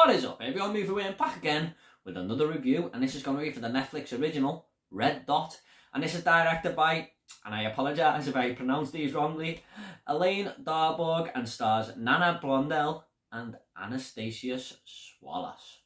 What is up, everyone? Movie Way back again with another review, and this is going to be for the Netflix original Red Dot, and this is directed by, and I apologise if I pronounce these wrongly, Elaine Darborg, and stars Nana Blondell and Anastasius Swalas.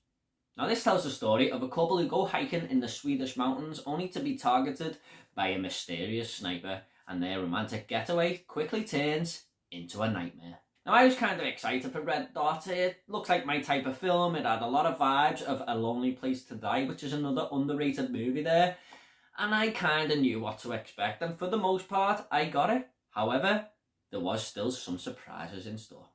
Now this tells the story of a couple who go hiking in the Swedish mountains only to be targeted by a mysterious sniper, and their romantic getaway quickly turns into a nightmare. Now I was kind of excited for Red Dot. It looks like my type of film. It had a lot of vibes of A Lonely Place to Die, which is another underrated movie there. And I kind of knew what to expect, and for the most part I got it. However, there was still some surprises in store.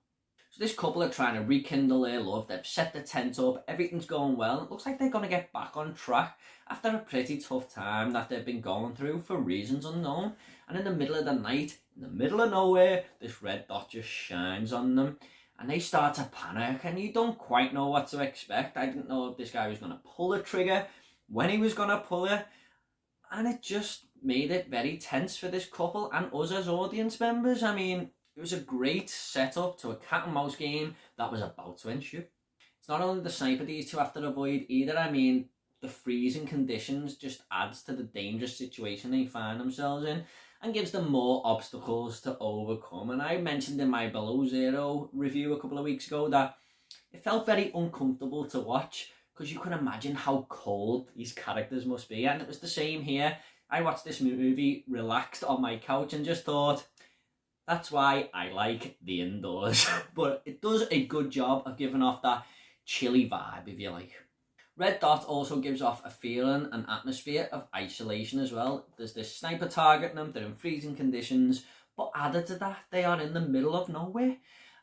So this couple are trying to rekindle their love. They've set the tent up, everything's going well. It looks like they're going to get back on track after a pretty tough time that they've been going through for reasons unknown. And in the middle of the night, in the middle of nowhere, this red dot just shines on them. And they start to panic, and you don't quite know what to expect. I didn't know if this guy was going to pull the trigger, when he was going to pull it. And it just made it very tense for this couple and us as audience members. I mean, it was a great setup to a cat and mouse game that was about to ensue. It's not only the sniper these two have to avoid either. I mean, the freezing conditions just adds to the dangerous situation they find themselves in and gives them more obstacles to overcome. And I mentioned in my Below Zero review a couple of weeks ago that it felt very uncomfortable to watch because you can imagine how cold these characters must be. And it was the same here. I watched this movie relaxed on my couch and just thought, that's why I like the indoors. But it does a good job of giving off that chilly vibe, if you like. Red Dot also gives off a feeling and atmosphere of isolation as well. There's this sniper targeting them, they're in freezing conditions, but added to that, they are in the middle of nowhere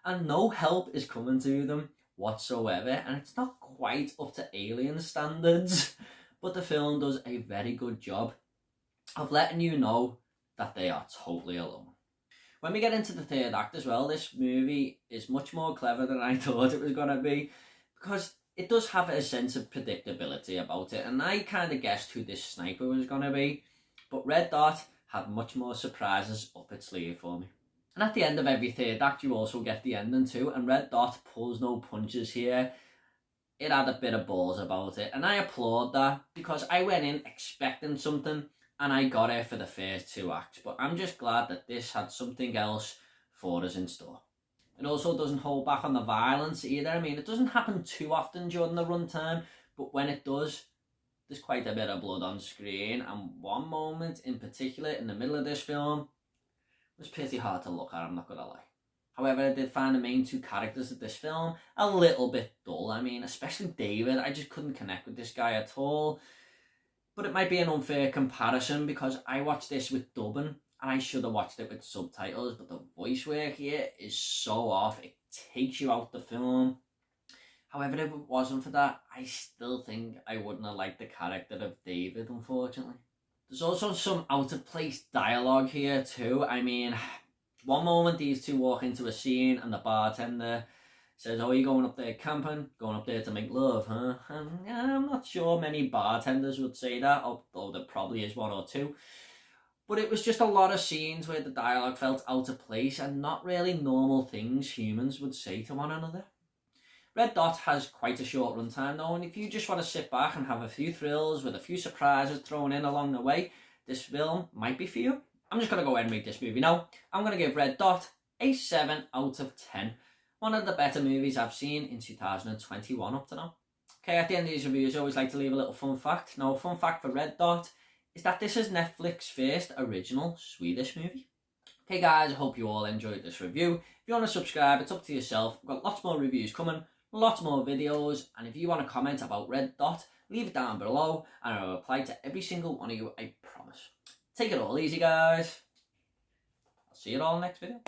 and no help is coming to them whatsoever. And it's not quite up to Alien standards, but the film does a very good job of letting you know that they are totally alone. When we get into the third act as well, this movie is much more clever than I thought it was going to be, because it does have a sense of predictability about it, and I kind of guessed who this sniper was going to be, but Red Dot had much more surprises up its sleeve for me. And at the end of every third act you also get the ending too, and Red Dot pulls no punches here. It had a bit of balls about it, and I applaud that, because I went in expecting something and I got it for the first two acts, but I'm just glad that this had something else for us in store. It also doesn't hold back on the violence either. I mean, it doesn't happen too often during the runtime, but when it does, there's quite a bit of blood on screen, and one moment in particular in the middle of this film was pretty hard to look at, I'm not gonna lie. However, I did find the main two characters of this film a little bit dull. I mean, especially David, I just couldn't connect with this guy at all. But it might be an unfair comparison because I watched this with dubbing and I should have watched it with subtitles, but the voice work here is so off, it takes you out the film. However, if it wasn't for that, I still think I wouldn't have liked the character of David, unfortunately. There's also some out of place dialogue here too. I mean, one moment these two walk into a scene and the bartender says, "Oh, you going up there camping? Going up there to make love, huh?" And I'm not sure many bartenders would say that, although there probably is one or two. But it was just a lot of scenes where the dialogue felt out of place and not really normal things humans would say to one another. Red Dot has quite a short runtime though, and if you just want to sit back and have a few thrills with a few surprises thrown in along the way, this film might be for you. I'm just going to go ahead and rate this movie now. I'm going to give Red Dot a 7 out of 10. One of the better movies I've seen in 2021 up to now. Okay, at the end of these reviews I always like to leave a little fun fact. Now, a fun fact for Red Dot is that this is Netflix's first original Swedish movie. Okay guys, I hope you all enjoyed this review. If you want to subscribe, it's up to yourself. We've got lots more reviews coming, lots more videos, and if you want to comment about Red Dot, leave it down below and I'll reply to every single one of you, I promise. Take it all easy guys. I'll see you all next video.